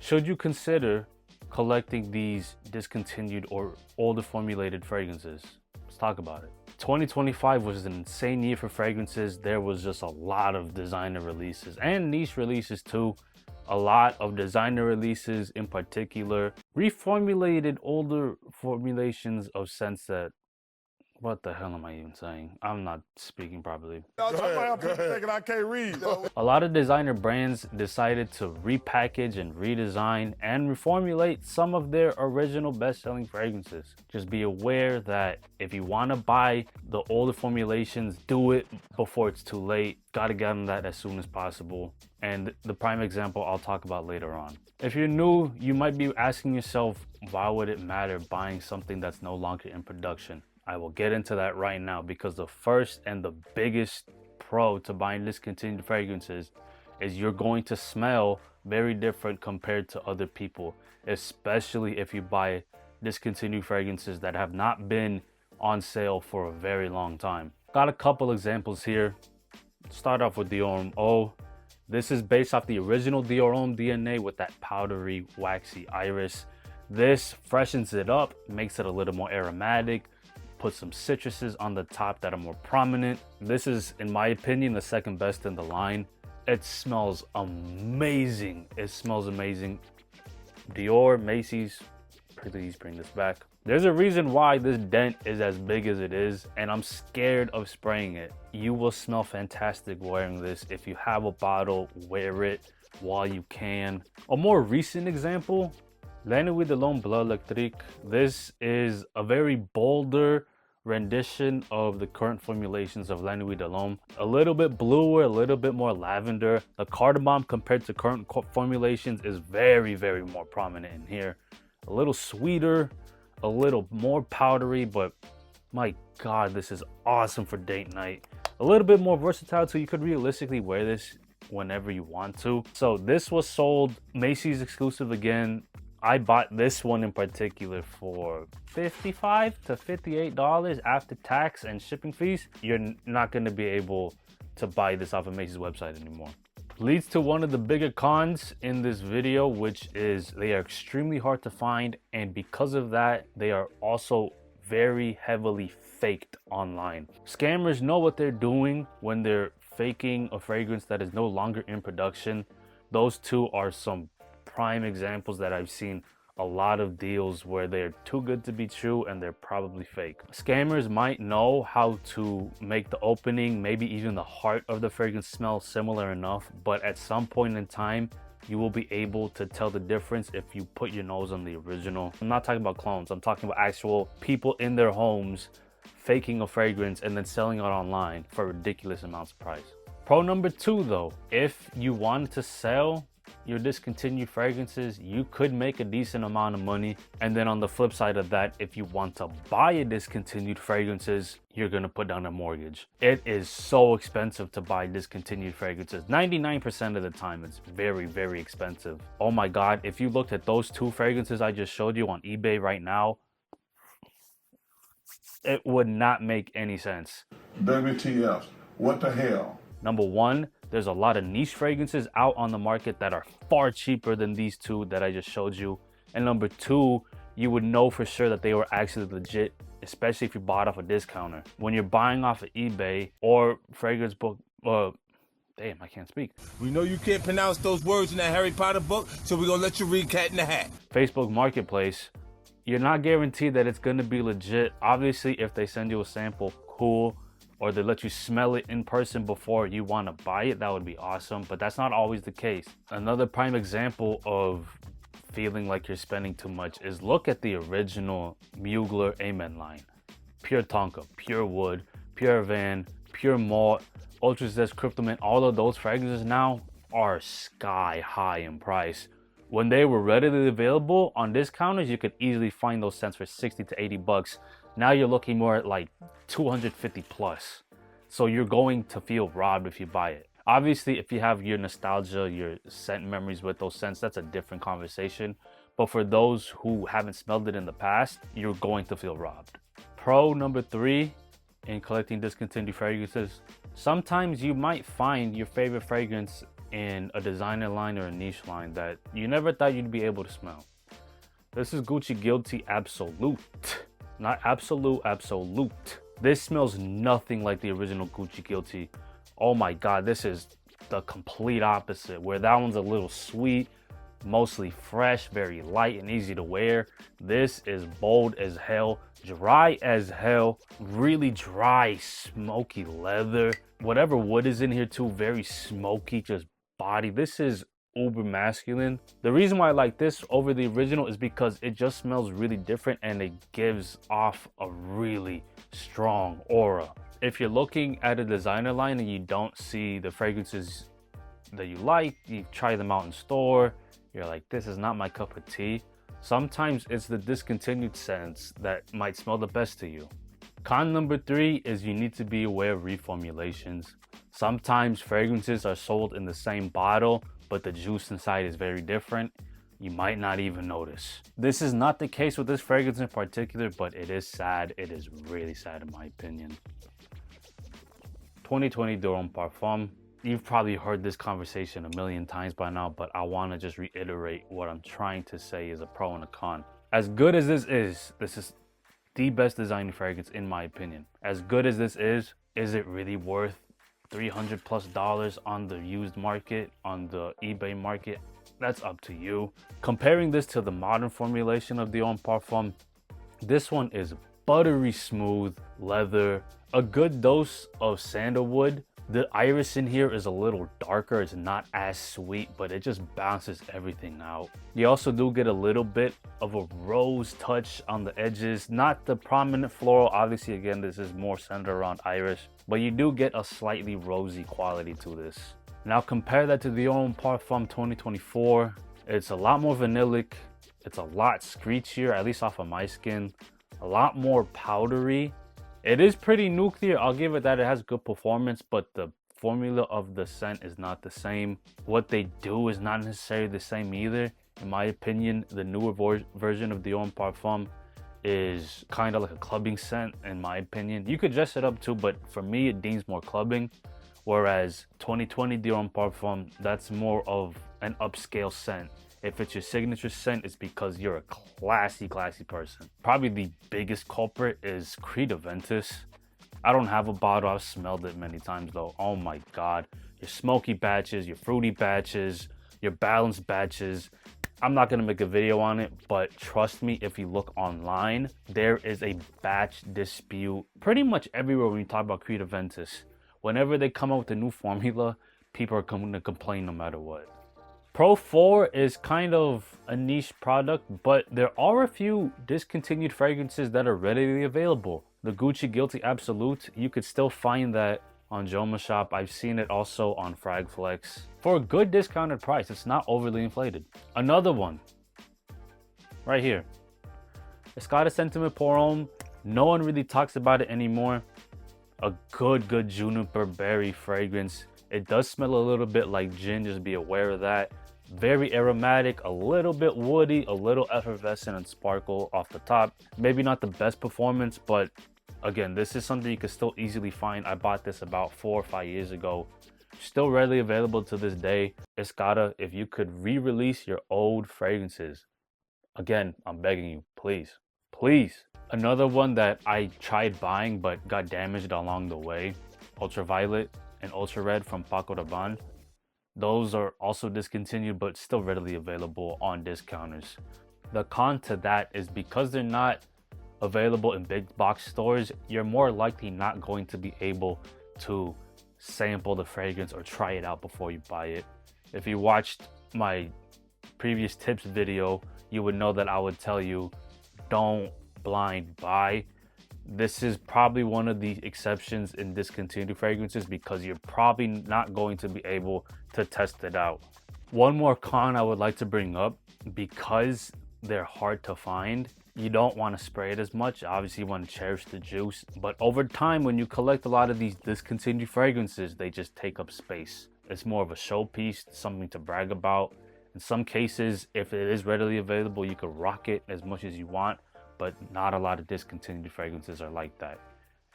Should you consider collecting these discontinued or older formulated fragrances? Let's talk about it. 2025 was an insane year for fragrances. There was just a lot of designer releases and niche releases too. A lot of designer releases in particular. Reformulated older formulations of scents that, what the hell am I even saying? I'm not speaking properly. Go ahead. I can't read. A lot of designer brands decided to repackage and redesign and reformulate some of their original best-selling fragrances. Just be aware that if you want to buy the older formulations, do it before it's too late. Gotta get on that as soon as possible. And the prime example I'll talk about later on. If you're new, you might be asking yourself, why would it matter buying something that's no longer in production? I will get into that right now, because the first and the biggest pro to buying discontinued fragrances is you're going to smell very different compared to other people, especially if you buy discontinued fragrances that have not been on sale for a very long time. Got a couple examples here. Start off with Dior Homme. This is based off the original Dior Homme DNA with that powdery, waxy iris. This freshens it up, makes it a little more aromatic, put some citruses on the top that are more prominent. This is, in my opinion, the second best in the line. It smells amazing. It smells amazing. Dior, Macy's, please bring this back. There's a reason why this dent is as big as it is, and I'm scared of spraying it. You will smell fantastic wearing this. If you have a bottle, wear it while you can. A more recent example, La Nuit de l'Homme Bleu Electrique. This is a very bolder rendition of the current formulations of La Nuit de l'Homme. A little bit bluer, a little bit more lavender. The cardamom compared to current formulations is very, very more prominent in here. A little sweeter, a little more powdery, but my God, this is awesome for date night. A little bit more versatile, so you could realistically wear this whenever you want to. So this was sold Macy's exclusive again. I bought this one in particular for $55 to $58 after tax and shipping fees. You're not going to be able to buy this off of Macy's website anymore. Leads to one of the bigger cons in this video, which is they are extremely hard to find, and because of that, they are also very heavily faked online. Scammers know what they're doing when they're faking a fragrance that is no longer in production. Those two are some prime examples that I've seen a lot of deals where they're too good to be true and they're probably fake. Scammers might know how to make the opening, maybe even the heart of the fragrance smell similar enough, but at some point in time, you will be able to tell the difference if you put your nose on the original. I'm not talking about clones, I'm talking about actual people in their homes faking a fragrance and then selling it online for ridiculous amounts of price. Pro number two though, if you want to sell your discontinued fragrances, you could make a decent amount of money. And then on the flip side of that, if you want to buy a discontinued fragrances, you're gonna put down a mortgage. It is so expensive to buy discontinued fragrances. 99% of the time, it's very, very expensive. Oh my God, if you looked at those two fragrances I just showed you on eBay right now, it would not make any sense. WTF, what the hell? Number one, there's a lot of niche fragrances out on the market that are far cheaper than these two that I just showed you. And number two, you would know for sure that they were actually legit, especially if you bought off a discounter. When you're buying off of eBay or fragrance book, damn, I can't speak. We know you can't pronounce those words in that Harry Potter book, so we're gonna let you read Cat in the Hat. Facebook Marketplace, you're not guaranteed that it's gonna be legit. Obviously, if they send you a sample, cool. Or they let you smell it in person before you want to buy it, that would be awesome, but that's not always the case. Another prime example of feeling like you're spending too much is look at the original Mugler Amen line. Pure Tonka, Pure Wood, Pure Van, Pure Malt, Ultra Zest, Cryptomint, all of those fragrances now are sky high in price. When they were readily available on discounters, you could easily find those scents for 60 to 80 bucks. Now you're looking more at like 250 plus. So you're going to feel robbed if you buy it. Obviously, if you have your nostalgia, your scent memories with those scents, that's a different conversation. But for those who haven't smelled it in the past, you're going to feel robbed. Pro number three in collecting discontinued fragrances. Sometimes you might find your favorite fragrance in a designer line or a niche line that you never thought you'd be able to smell. This is Gucci Guilty Absolute. Not Absolute, Absolute. This smells nothing like the original Gucci Guilty. Oh my God, this is the complete opposite, where that one's a little sweet, mostly fresh, very light and easy to wear. This is bold as hell, dry as hell, really dry, smoky leather. Whatever wood is in here too, very smoky, just body. This is uber masculine. The reason why I like this over the original is because it just smells really different and it gives off a really strong aura. If you're looking at a designer line and you don't see the fragrances that you like, you try them out in store, you're like, this is not my cup of tea. Sometimes it's the discontinued scents that might smell the best to you. Con number 3 is you need to be aware of reformulations. Sometimes fragrances are sold in the same bottle, but the juice inside is very different. You might not even notice. This is not the case with this fragrance in particular, but it is sad. It is really sad in my opinion. 2020 Dior Parfum. You've probably heard this conversation a million times by now, but I want to just reiterate what I'm trying to say is a pro and a con. As good as this is the best designer fragrance in my opinion. As good as this is it really worth $300+ on the used market, on the eBay market? That's up to you. Comparing this to the modern formulation of the Homme Parfum, this one is buttery smooth leather, a good dose of sandalwood. The iris in here is a little darker. It's not as sweet, but it just balances everything out. You also do get a little bit of a rose touch on the edges. Not the prominent floral. Obviously, again, this is more centered around iris, but you do get a slightly rosy quality to this. Now compare that to the Homme Parfum 2024. It's a lot more vanillic. It's a lot screechier, at least off of my skin. A lot more powdery. It is pretty nuclear, I'll give it that. It has good performance, but the formula of the scent is not the same. What they do is not necessarily the same either. In my opinion, the newer version of the Homme Parfum is kind of like a clubbing scent, in my opinion. You could dress it up too, but for me, it deems more clubbing. Whereas 2020 Dior Parfum, that's more of an upscale scent. If it's your signature scent, it's because you're a classy person. Probably the biggest culprit is Creed Aventus. I don't have a bottle. I've smelled it many times though. Oh my God. Your smoky batches, your fruity batches, your balanced batches. I'm not gonna make a video on it, but trust me, if you look online, there is a batch dispute pretty much everywhere when you talk about Creed Aventus. Whenever they come up with a new formula, people are going to complain no matter what. Pro 4 is kind of a niche product, but there are a few discontinued fragrances that are readily available. The Gucci Guilty Absolute, you could still find that on Joma Shop. I've seen it also on Fragflex for a good discounted price. It's not overly inflated. Another one right here, Escada Sentiment Pour Homme. No one really talks about it anymore. A good juniper berry fragrance. It does smell a little bit like gin, just be aware of that. Very aromatic, a little bit woody, a little effervescent and sparkle off the top. Maybe not the best performance, but again, this is something you can still easily find. I bought this about 4 or 5 years ago. Still readily available to this day. Escada, if you could re-release your old fragrances, again, I'm begging you, please. Another one that I tried buying but got damaged along the way, Ultraviolet and Ultra Red from Paco Rabanne. Those are also discontinued but still readily available on discounters. The con to that is because they're not available in big box stores, you're more likely not going to be able to sample the fragrance or try it out before you buy it. If you watched my previous tips video, you would know that I would tell you don't blind buy. This is probably one of the exceptions in discontinued fragrances because you're probably not going to be able to test it out. One more con I would like to bring up, because they're hard to find, you don't want to spray it as much. Obviously, you want to cherish the juice, but over time, when you collect a lot of these discontinued fragrances, they just take up space. It's more of a showpiece, something to brag about. In some cases, if it is readily available, you could rock it as much as you want, but not a lot of discontinued fragrances are like that.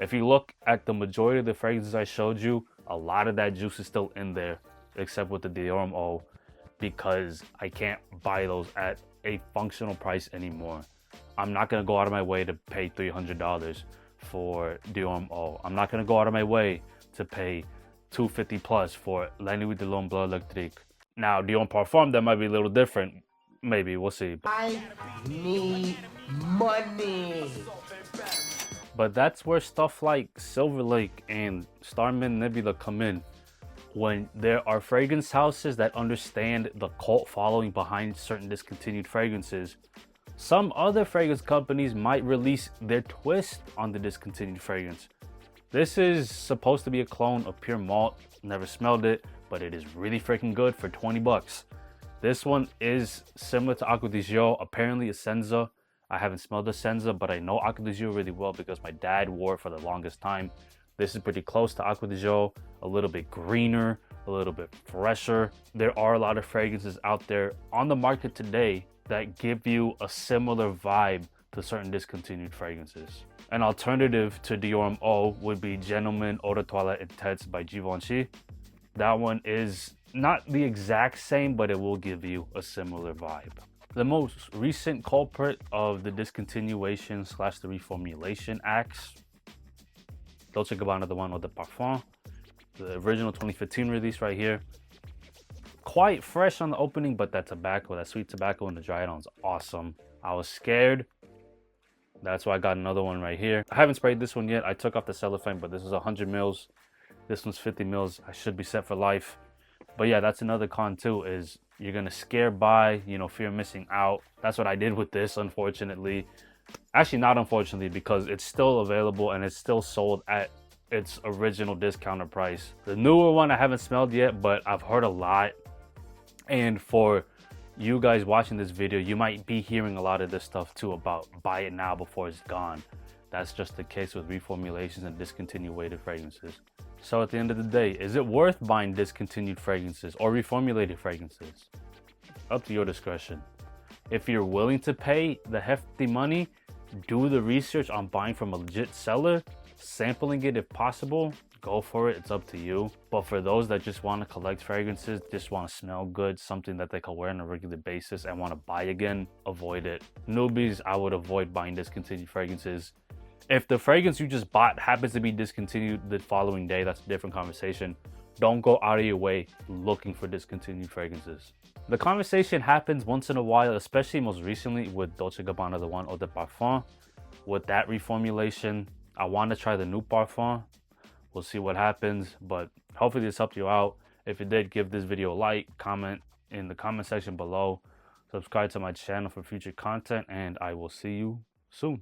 If you look at the majority of the fragrances I showed you, a lot of that juice is still in there. except with the Dior Homme, because I can't buy those at a functional price anymore. I'm not gonna go out of my way to pay $300 for Dior Homme. I'm not gonna go out of my way to pay $250 plus for La Nuit de l'Homme Bleu Electrique. Now, Dior Parfum, that might be a little different. Maybe, we'll see. I need money. But that's where stuff like Silver Lake and Starman Nebula come in. When there are fragrance houses that understand the cult following behind certain discontinued fragrances, some other fragrance companies might release their twist on the discontinued fragrance. This is supposed to be a clone of Pure Malt. Never smelled it, but it is really freaking good for 20 bucks. This one is similar to Acqua di Gio, apparently a Senza. I haven't smelled the Senza, but I know Acqua di Gio really well because my dad wore it for the longest time. This is pretty close to Acqua di Gio, a little bit greener, a little bit fresher. There are a lot of fragrances out there on the market today that give you a similar vibe to certain discontinued fragrances. An alternative to Dior Homme would be Gentleman Eau de Toilette Intense by Givenchy. That one is not the exact same, but it will give you a similar vibe. The most recent culprit of the discontinuation / the reformulation acts, Dolce & Gabbana the one with the Parfum, the original 2015 release right here. Quite fresh on the opening, but that tobacco, that sweet tobacco in the dry on is awesome. I was scared. That's why I got another one right here. I haven't sprayed this one yet. I took off the cellophane, but this is 100 mils. This one's 50 mils. I should be set for life. But yeah, that's another con too, is you're gonna scare by, you know, fear of missing out. That's what I did with this, unfortunately. Actually, not unfortunately, because it's still available and it's still sold at its original discounted price. The newer one I haven't smelled yet, but I've heard a lot. And for you guys watching this video, you might be hearing a lot of this stuff too about buy it now before it's gone. That's just the case with reformulations and discontinued fragrances. So at the end of the day, is it worth buying discontinued fragrances or reformulated fragrances? Up to your discretion. If you're willing to pay the hefty money, do the research on buying from a legit seller, sampling it if possible, go for it, it's up to you. But for those that just want to collect fragrances, just want to smell good, something that they can wear on a regular basis and want to buy again, avoid it. Newbies, I would avoid buying discontinued fragrances. If the fragrance you just bought happens to be discontinued the following day, that's a different conversation. Don't go out of your way looking for discontinued fragrances. The conversation happens once in a while, especially most recently with Dolce & Gabbana the one Eau de Parfum. With that reformulation, I want to try the new Parfum. We'll see what happens, but hopefully this helped you out. If it did, give this video a like, comment in the comment section below, subscribe to my channel for future content, and I will see you soon.